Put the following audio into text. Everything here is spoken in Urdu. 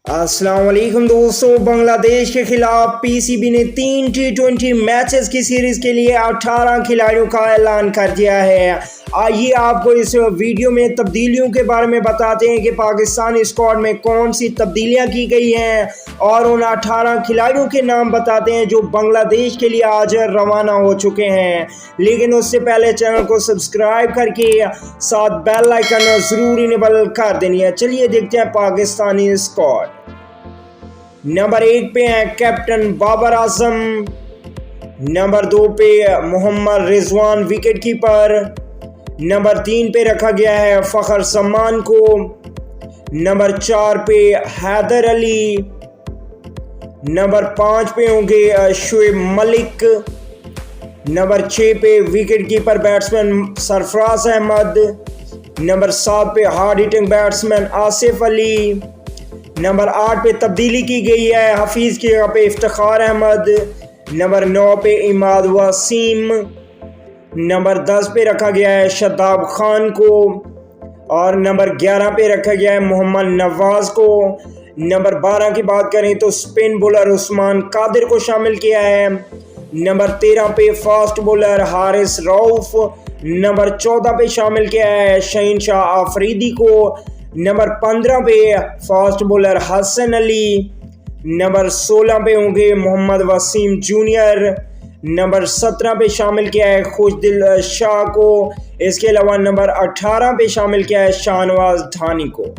السلام علیکم دوستوں، بنگلہ دیش کے خلاف پی سی بی نے 3 T20 میچز کی سیریز کے لیے 18 کھلاڑیوں کا اعلان کر دیا ہے۔ آئیے آپ کو اس ویڈیو میں تبدیلیوں کے بارے میں بتاتے ہیں کہ پاکستانی اسکواڈ میں کون سی تبدیلیاں کی گئی ہیں اور ان 18 کھلاڑیوں کے نام بتاتے ہیں جو بنگلہ دیش کے لیے آج روانہ ہو چکے ہیں۔ لیکن اس سے پہلے چینل کو سبسکرائب کر کے ساتھ بیل آئیکن ضرور انیبل کر دینی ہے۔ چلیے دیکھتے ہیں پاکستانی اسکواڈ۔ نمبر 1 پہ ہیں کیپٹن بابر اعظم، نمبر 2 پہ محمد رضوان وکٹ کیپر، نمبر 3 پہ رکھا گیا ہے فخر سمان کو، نمبر 4 پہ حیدر علی، نمبر 5 پہ ہوں گے شعیب ملک، نمبر 6 پہ وکٹ کیپر بیٹسمین سرفراز احمد، نمبر 7 پہ ہارڈ ہٹنگ بیٹسمین آصف علی، نمبر 8 پہ تبدیلی کی گئی ہے حفیظ کی جگہ پہ افتخار احمد، نمبر 9 پہ اماد وسیم، نمبر 10 پہ رکھا گیا ہے شاداب خان کو اور نمبر 11 پہ رکھا گیا ہے محمد نواز کو۔ نمبر 12 کی بات کریں تو سپن بولر عثمان قادر کو شامل کیا ہے، نمبر 13 پہ فاسٹ بولر حارث رؤف، نمبر 14 پہ شامل کیا ہے شہین شاہ آفریدی کو، نمبر 15 پہ fast bowler Hasan Ali, number 16 پہ ہوں گے محمد وسیم جونیئر، نمبر 17 پہ شامل کیا ہے خوش دل شاہ کو، اس کے علاوہ نمبر 18 پہ شامل کیا ہے شاہ نواز دھانی کو۔